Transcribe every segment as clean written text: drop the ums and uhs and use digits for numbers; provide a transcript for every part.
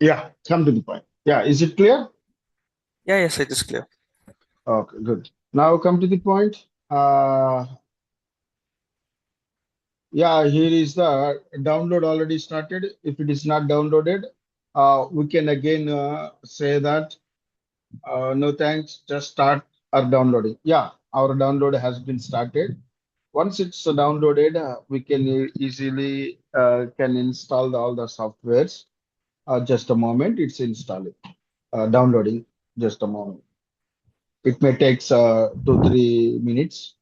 Yeah, come to the point. Yeah, is it clear? Yeah, yes, it is clear. Okay, good. Now come to the point. Yeah, here is the download already started. If it is not downloaded, we can again say that no thanks, just start our downloading. Yeah, our download has been started. Once it's downloaded, we can easily can install all the softwares. Just a moment, it's installing, downloading. Just a moment. It may take 2 3 minutes.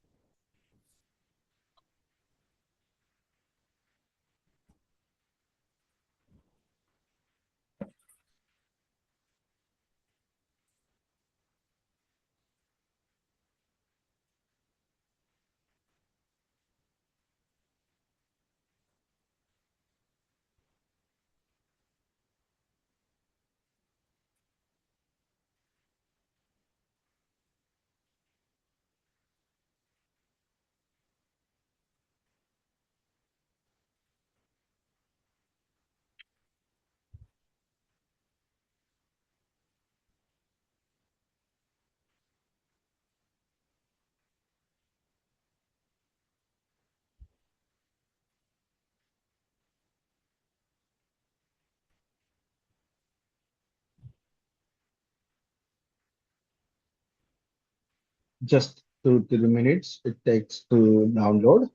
Just 2 3 minutes it takes to download.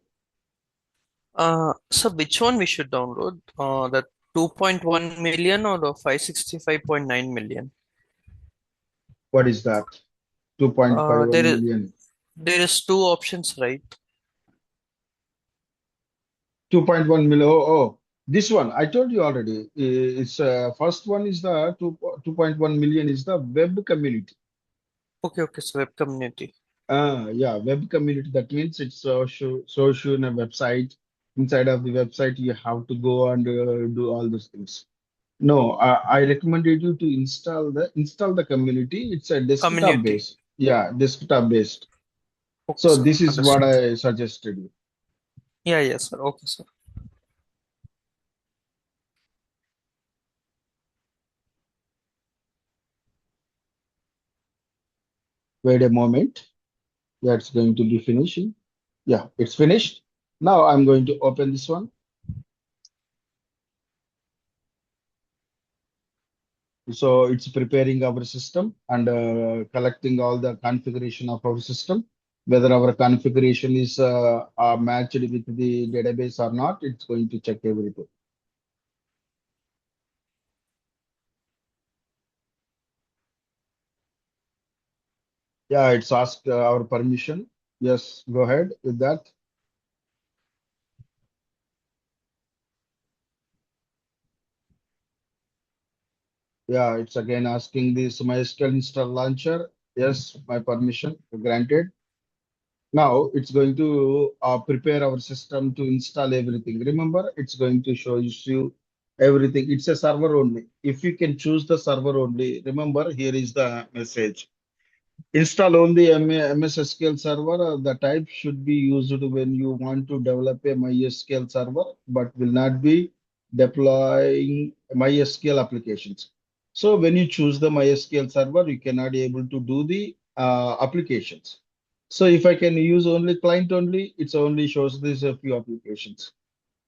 So which one we should download? The 2.1 million or the 565.9 million? What is that? Uh, there 2.51 is million. there is two options, right? 2.1 million. Oh, this one I told you already. It's first one is the 2.1 million is the web community. Okay, okay, so web community. Yeah, web community. That means it's show you in a website. Inside of the website, you have to go and do all those things. No, I recommended you to install the community. It's a desktop Community. based. Yeah, desktop based. Okay, So sir. this is what Understood. I suggested you. Yeah, yes, sir. Okay, sir. Wait a moment. Yeah, it's going to be finishing. Yeah, it's finished. Now I'm going to open this one. So it's preparing our system and collecting all the configuration of our system. Whether our configuration is matched with the database or not, it's going to check everything. Yeah, it's asked our permission. Yes, go ahead with that. Yeah, it's again asking this MySQL install launcher. Yes, my permission granted. Now it's going to prepare our system to install everything. Remember, it's going to show you everything. It's a server only. If you can choose the server only, remember here is the message. Install only MS SQL server. The type should be used when you want to develop a MySQL server, but will not be deploying MySQL applications. So when you choose the MySQL server, you cannot be able to do the applications. So if I can use only client only, it's only shows this a few applications.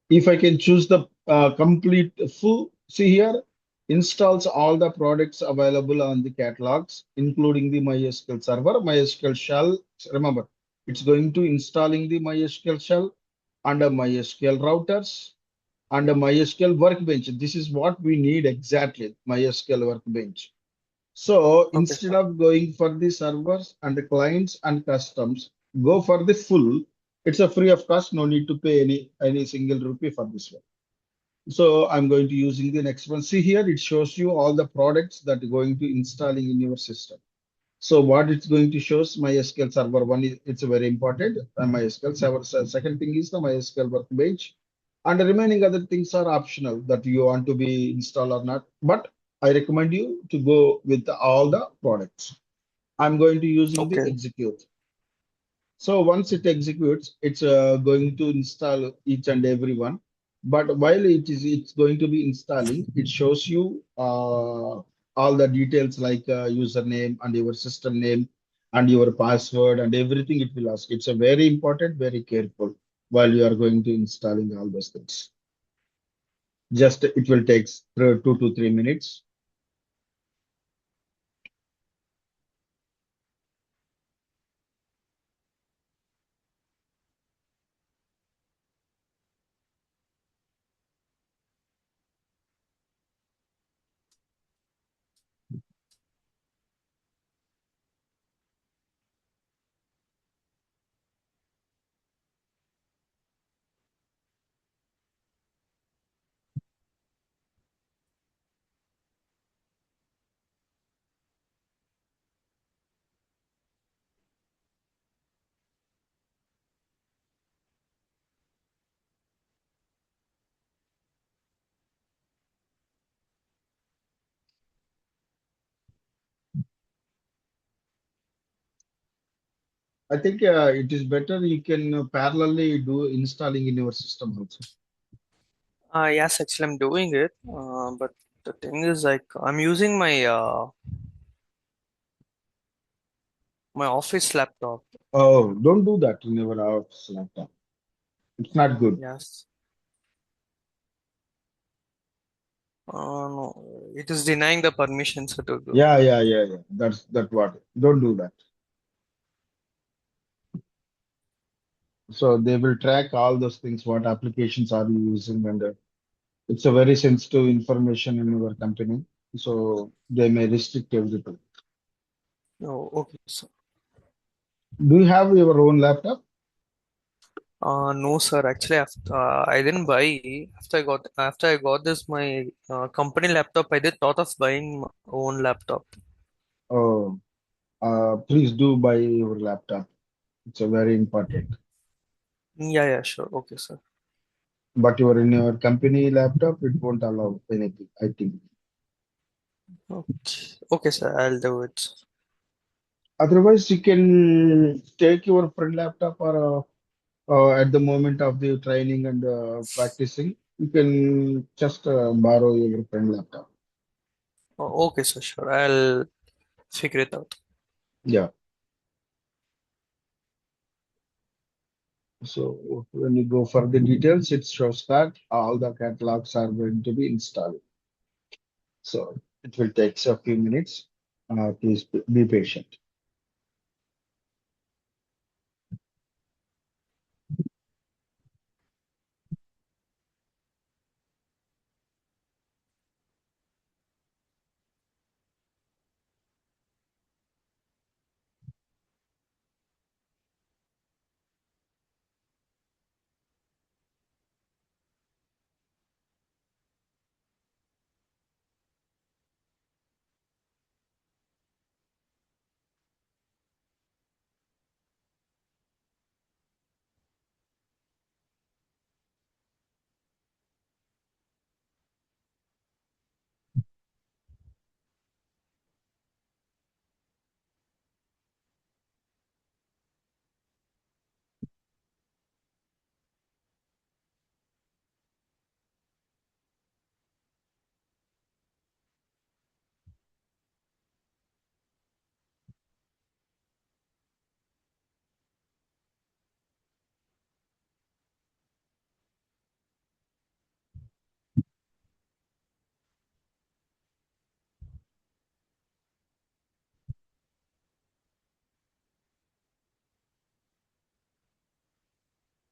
If I can choose the complete full, see here, installs all the products available on the catalogs, including the MySQL server, MySQL shell. Remember, it's going to installing the MySQL shell under MySQL routers under MySQL workbench. This is what we need exactly, MySQL workbench. So Okay, instead sir. of going for the servers and the clients and customs, go for the full. It's a free of cost, no need to pay any single rupee for this one. So I'm going to using the next one. See here, it shows you all the products that are going to installing in your system. So what it's going to show is MySQL server one is it's very important. MySQL server. Second thing is the MySQL workbench, and the remaining other things are optional that you want to be installed or not. But I recommend you to go with all the products. I'm going to using the Okay. execute. So once it executes, it's going to install each and every one. But while it's going to be installing, it shows you all the details like username and your system name and your password and everything it will ask. It's a very important, very careful while you are going to installing all those things. Just it will take 2 to 3 minutes. I think it is better you can parallelly do installing in your system also. Yes, actually, I'm doing it. But the thing is, like, I'm using my office laptop. Oh, don't do that in your house laptop. It's not good. Yes. No, it is denying the permissions to do. Yeah. That's what. Don't do that. So they will track all those things, what applications are you using, and it's a very sensitive information in your company. So they may restrict everything. Oh, okay. So, Do you have your own laptop? no, sir. Actually, I didn't buy. After I got this my company laptop, I did thought of buying my own laptop. Oh, please do buy your laptop. It's a very important. Yeah, yeah, sure. Okay, sir. But you are in your company laptop, it won't allow anything, I think. Okay, okay, sir. I'll do it. Otherwise, you can take your friend laptop or at the moment of the training and practicing, you can just borrow your friend laptop. Oh, okay, sir. Sure. I'll figure it out. Yeah. So when you go for the details, it shows that all the catalogs are going to be installed. So it will take a few minutes. Please be patient.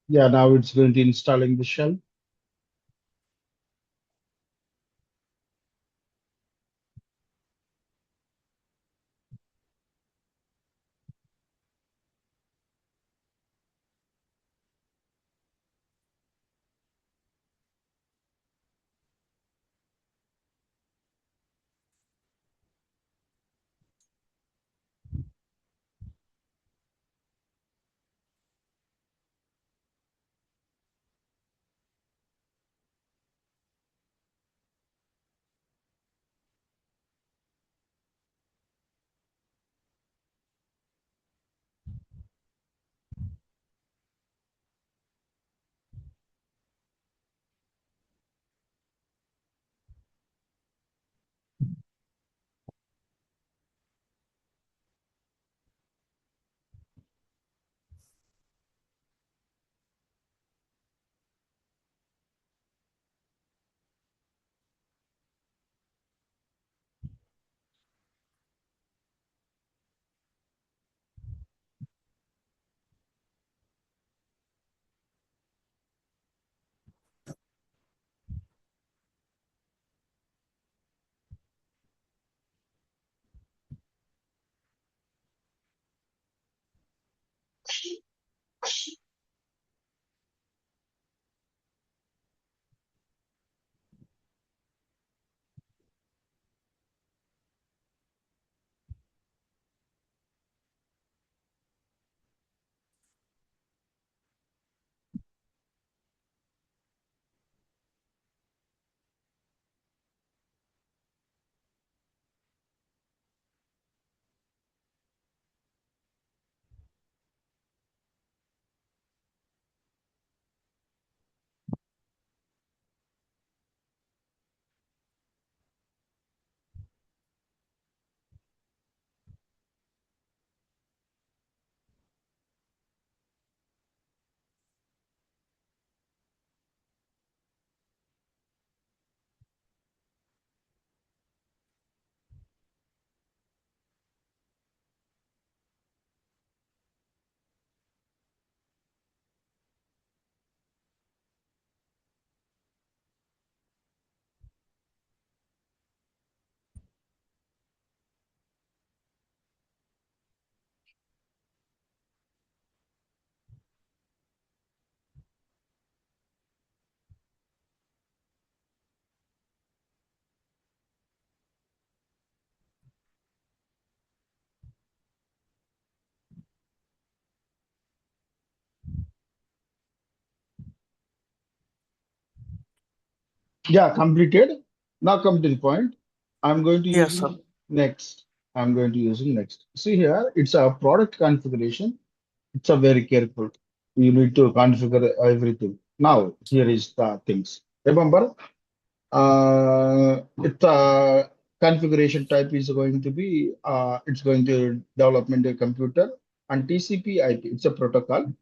Yeah, now it's going to installing the shell. Yeah, completed. Now come to the point. I'm going to Yes, sir. using next. I'm going to using next. See here, it's a product configuration. It's a very careful. You need to configure everything. Now, here is the things. Remember, it's a configuration type is going to be, it's going to development a computer and TCP IP. It's a protocol.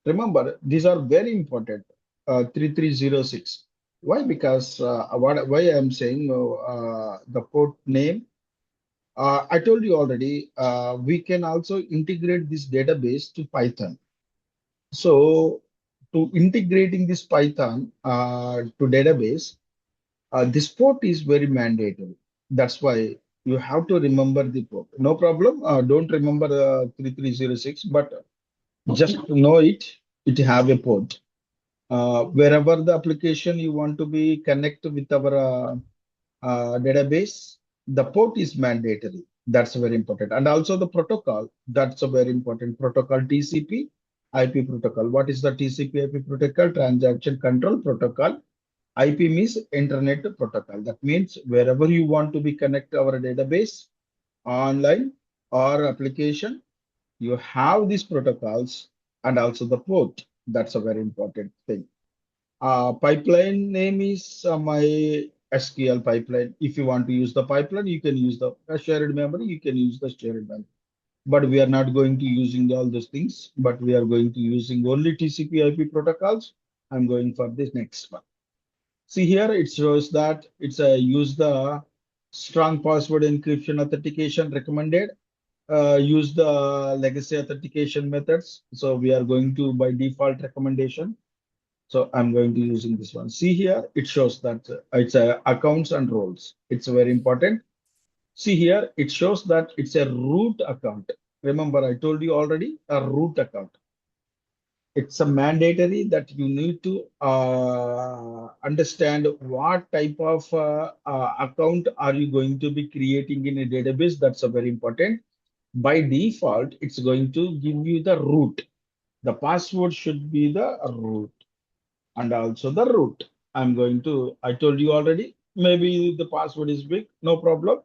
Remember, these are very important. 3306. Why? Because why I'm saying the port name. I told you already. We can also integrate this database to Python. So to integrating this Python to database, this port is very mandatory. That's why you have to remember the port. No problem. Don't remember 3306, but just know it. It have a port. Wherever the application you want to be connect with our database, the port is mandatory. That's very important. And also the protocol, that's a very important protocol, TCP IP protocol. What is the TCP IP protocol? Transaction Control Protocol. IP means Internet Protocol. That means wherever you want to be connect our database online or application, you have these protocols and also the port. That's a very important thing. Pipeline name is my SQL pipeline. If you want to use the pipeline, you can use the shared memory. You can use the shared memory. But we are not going to using all those things. But we are going to using only TCP/IP protocols. I'm going for this next one. See here, it shows that it's a use the strong password encryption authentication recommended. Use the legacy authentication methods. So we are going to by default recommendation. So I'm going to using this one. See here, it shows that it's accounts and roles. It's very important. See here, it shows that it's a root account. Remember, I told you already a root account. It's a mandatory that you need to understand what type of account are you going to be creating in a database. That's a very important. By default, it's going to give you the root. The password should be the root and also the root. I'm going to, I told you already, maybe the password is big, no problem.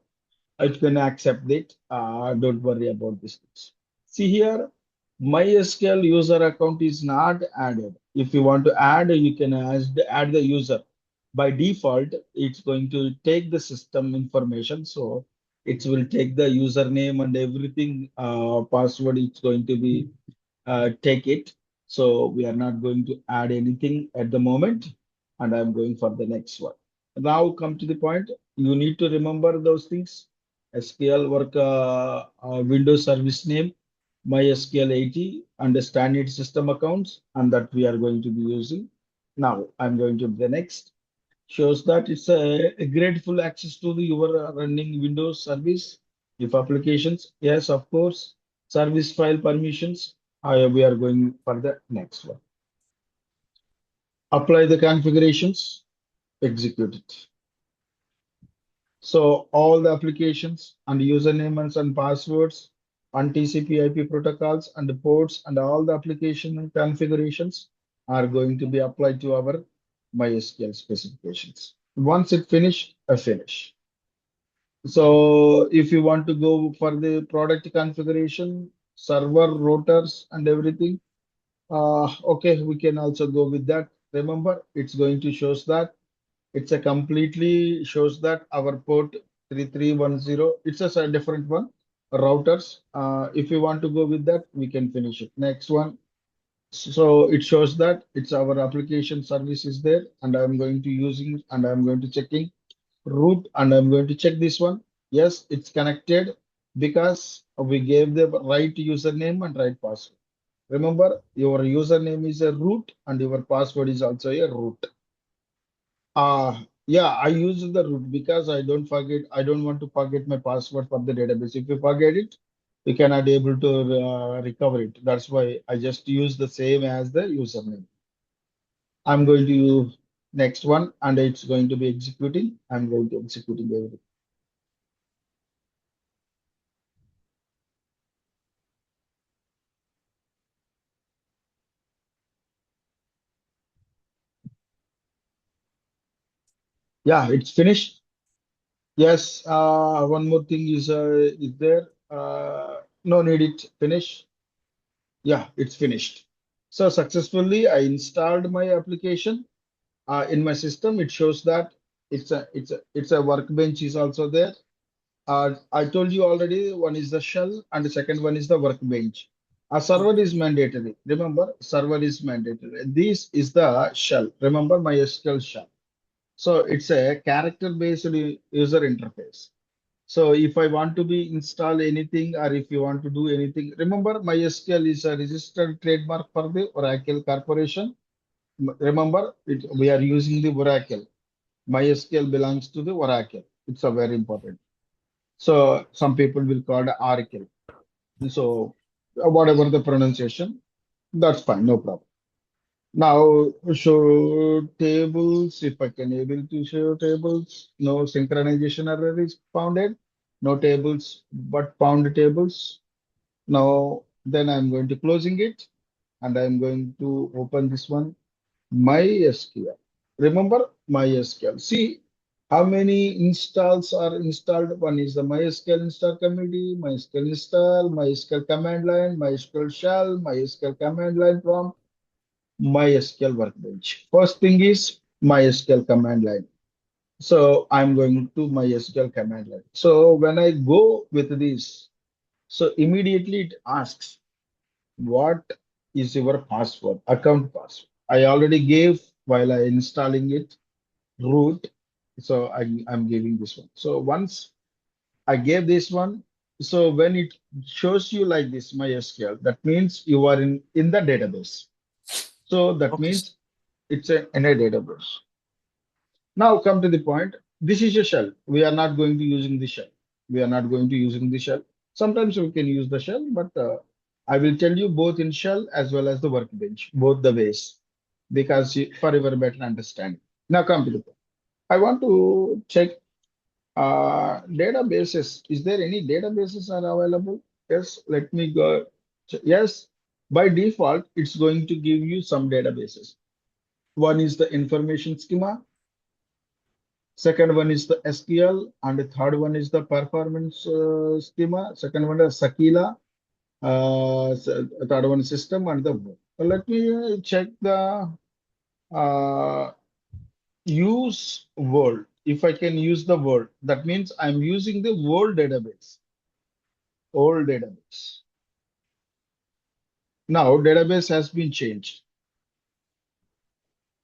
I can accept it. Don't worry about this. See here, MySQL user account is not added. If you want to add, you can add the user. By default, it's going to take the system information. So it will take the username and everything, password. It's going to be take it. So we are not going to add anything at the moment. And I'm going for the next one. Now come to the point. You need to remember those things. SQL work Windows service name, MySQL 80, and standard system accounts, and that we are going to be using. Now I'm going to the next. Shows that it's a grateful access to the your running Windows service. If applications, yes, of course. Service file permissions. We are going for the next one. Apply the configurations, execute it. So all the applications and usernames and passwords on TCP/IP protocols and the ports and all the application configurations are going to be applied to our MySQL specifications. Once it finish, I finish. So if you want to go for the product configuration, server, routers, and everything, okay, we can also go with that. Remember, it's going to shows that it's a completely shows that our port 3310, it's a different one. Routers. If you want to go with that, we can finish it. Next one. So it shows that it's our application service is there, and I'm going to using and I'm going to checking root and I'm going to check this one. Yes, it's connected because we gave the right username and right password. Remember, your username is a root and your password is also a root. Yeah, I use the root because I don't forget. I don't want to forget my password for the database. If you forget it, you cannot able to recover it. That's why I just use the same as the username. I'm going to use next one and it's going to be executing. I'm going to executing everything. Yeah, it's finished. Yes, one more thing is there. No need it. Finish. Yeah, it's finished. So successfully, I installed my application in my system. It shows that it's a workbench is also there. I told you already. One is the shell, and the second one is the workbench. A server is mandatory. Remember, server is mandatory. This is the shell. Remember my SQL shell. So it's a character-based user interface. So if I want to be install anything or if you want to do anything, remember MySQL is a registered trademark for the Oracle Corporation. Remember, we are using the Oracle. MySQL belongs to the Oracle. It's a very important. So some people will call it Oracle. So whatever the pronunciation, that's fine, no problem. Now show tables. If I can able to show tables, no synchronization error is founded. No tables, but found tables. Now then I'm going to closing it and I'm going to open this one. MySQL. Remember MySQL. See how many installs are installed. One is the MySQL install committee, MySQL install, MySQL command line, MySQL shell, MySQL command line prompt, MySQL workbench. First thing is MySQL command line. So I'm going to MySQL command line. So when I go with this, so immediately it asks, what is your password, account password? I already gave while I installing it root. So I'm giving this one. So once I gave this one, so when it shows you like this, MySQL, that means you are in the database. So that Okay, sir. means it's in a database. Now come to the point. This is a shell. We are not going to using the shell. We are not going to using the shell. Sometimes we can use the shell, but I will tell you both in shell as well as the workbench, both the ways, because for your better understanding. Now come to the point. I want to check databases. Is there any databases are available? Yes, let me go. Yes, by default, it's going to give you some databases. One is the information schema. Second one is the SQL, and the third one is the performance schema. Second one is Sakila. Third one is system and the word. Let me check the uh, use world. If I can use the word, that means I'm using the world database. Old database. Now database has been changed.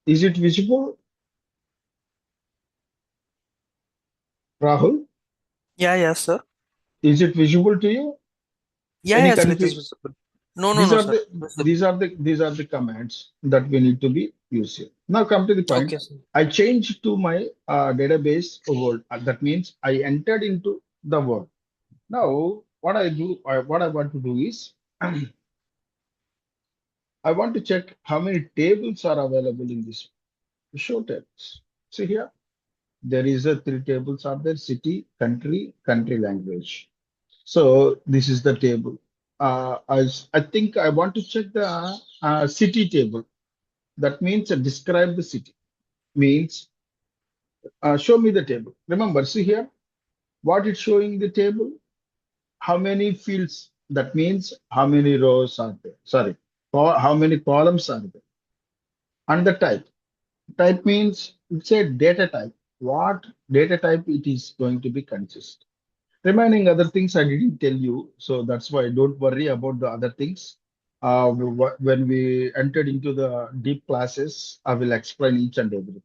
Is it visible, Rahul? Yeah, yeah, sir. Is it visible to you? Yeah, Any yeah, sir. It is confusion? visible. No, no, These no, are sir. the Visible. these are the commands that we need to be using. Now come to the point. Okay, sir. I changed to my database world. That means I entered into the world. Now what I do, what I want to do is I want to check how many tables are available in this show tables. See here, there is a three tables are there: city, country language. So this is the table. I think I want to check the city table. That means describe the city. Means show me the table. Remember, see here, what it's showing the table, how many fields, that means how many rows are there. Sorry, how many columns are there. And the type. Type means it's a data type. What data type it is going to be consist. Remaining other things I didn't tell you, so that's why don't worry about the other things. When we entered into the deep classes, I will explain each and everything.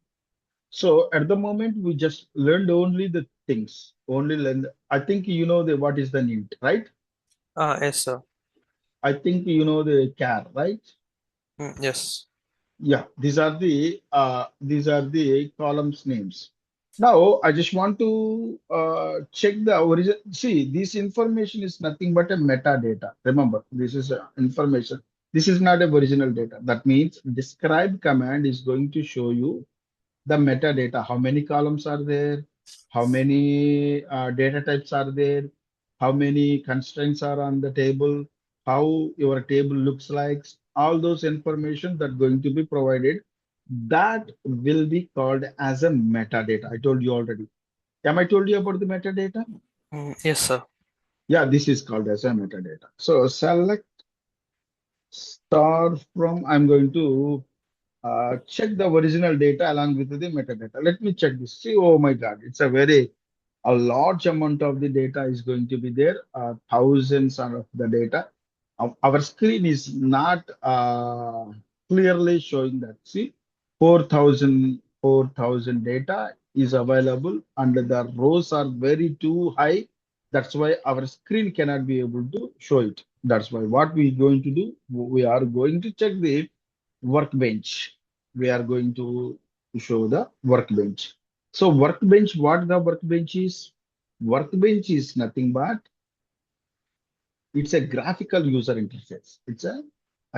So at the moment, we just learned only the things, only learn. I think you know the what is the need, right? Yes, sir. I think you know the care, right? Yes. Yeah, these are the columns names. Now I just want to check the origin. See, this information is nothing but a metadata. Remember, this is information. This is not a original data. That means describe command is going to show you the metadata, how many columns are there, how many data types are there, how many constraints are on the table, how your table looks like, all those information that going to be provided That will be called as a metadata. I told you already. Am I told you about the metadata? Yes, sir. Yeah, this is called as a metadata. So select star from, I'm going to check the original data along with the metadata. Let me check this. See, oh my God, it's a large amount of the data is going to be there, thousands of the data. Our screen is not clearly showing that. See, 4,000 data is available and the rows are very too high. That's why our screen cannot be able to show it. That's why what we going to do, we are going to check the workbench. We are going to show the workbench. So workbench, what the workbench is? Workbench is nothing but it's a graphical user interface. It's a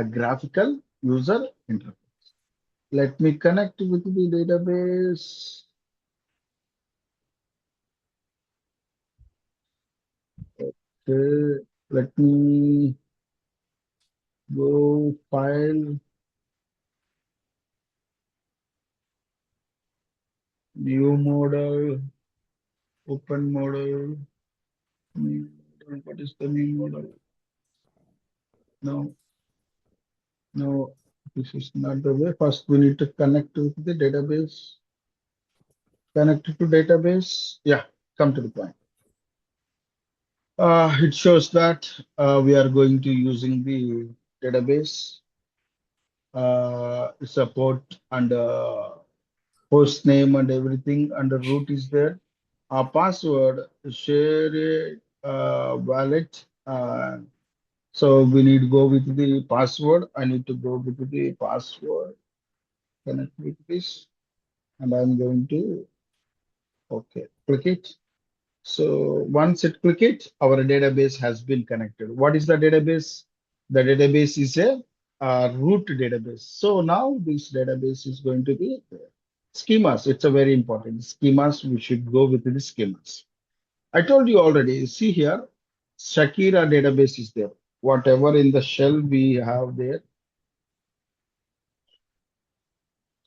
graphical user interface. Let me connect with the database. Okay. Let me go file, new model, open model. New model. What is the new model? No, no, this is not the way. First, we need to connect with the database. Connect to database. Yeah, come to the point. It shows that we are going to using the database support and host name and everything and the root is there. Our password share a wallet. So we need to go with the password. I need to go with the password. Connect with this, and I'm going to okay click it. So once it click it, our database has been connected. What is the database? The database is a root database. So now this database is going to be schemas. It's a very important schemas. We should go with the schemas. I told you already. See here, Shakira database is there. Whatever in the shell we have there.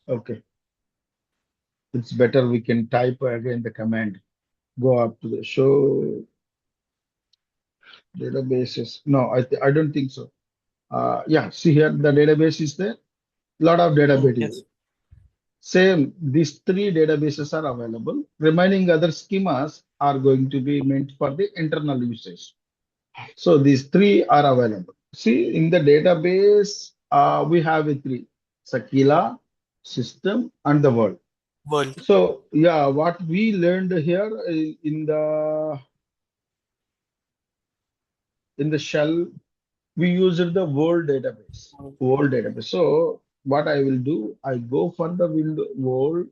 Okay, it's better we can type again the command. Go up to the show databases. No, I don't think so. Yeah, see here, the database is there. Lot of database. Yes. Same, these three databases are available. Remaining other schemas are going to be meant for the internal usage. So these three are available. See, in the database, we have a three, Sakila, system, and the world. World. So yeah, what we learned here in the shell, we used the world database. World database. So what I will do, I go for the window world.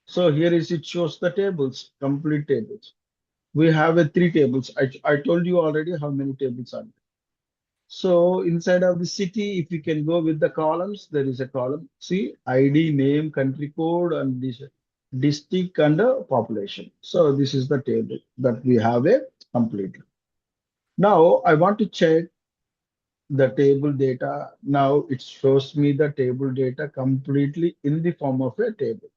So here is it shows the tables, complete tables. We have a three tables. I told you already how many tables are there. So inside of the city, if you can go with the columns, there is a column. See, ID, name, country code, and this district and population. So this is the table that we have a complete. Now I want to check the table data. Now it shows me the table data completely in the form of a table.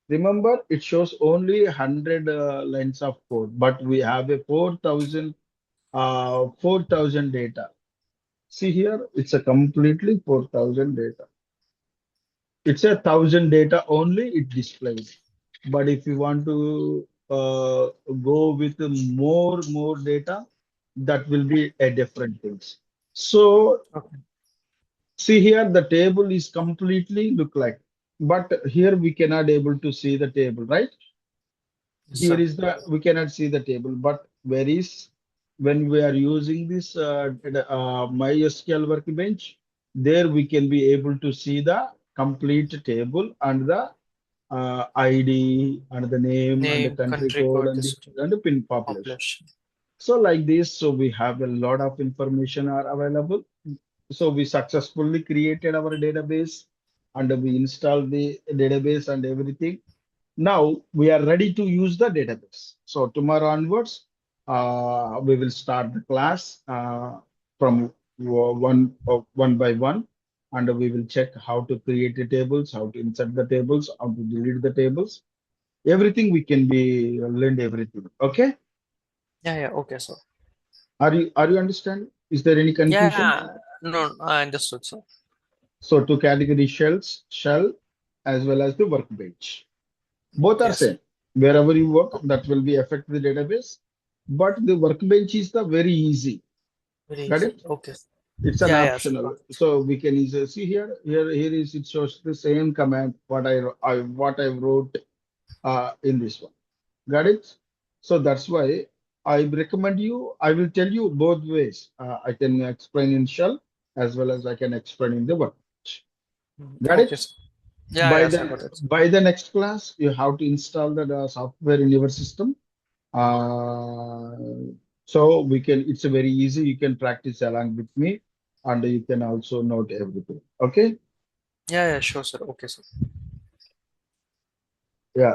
Remember, it shows only 100 lines of code, but we have a 4,000 data. See here, it's a completely 4,000 data. It's 1,000 data only it displays. But if you want to go with more data, that will be a different things. So Okay. see here, the table is completely look like, but here we cannot able to see the table, right? Yes, Here sir. is we cannot see the table, but where is when we are using this MySQL workbench, there we can be able to see the complete table and the ID and the name and the Name, country country code code, and district, the pin population. population. So like this, so we have a lot of information are available. So we successfully created our database and we installed the database and everything. Now we are ready to use the database. So tomorrow onwards, we will start the class from one by one. and we will check how to create the tables, how to insert the tables, how to delete the tables. Everything we can be learned everything. Okay? Yeah, yeah, okay, sir. Are you understand? Is there any confusion? Yeah, no, I understood, sir. So two category shells, shell as well as the workbench. Both are Yes, same. Wherever you work, that will be affect the database. But the workbench is the very easy. very Got easy. it? Okay. It's an Yeah, yeah, sir. optional. So we can easily see here. Here is it shows the same command what I wrote in this one. Got it? So that's why I recommend you. I will tell you both ways. I can explain in shell as well as I can explain in the workbench. Got Okay, it? sir. Yeah, By yeah, sir, the got it. by the next class, you have to install the software in your system. Uh, so we can. It's a very easy. You can practice along with me, and you can also note everything. Okay? Yeah, yeah, sure, sir. Okay, sir. Yeah.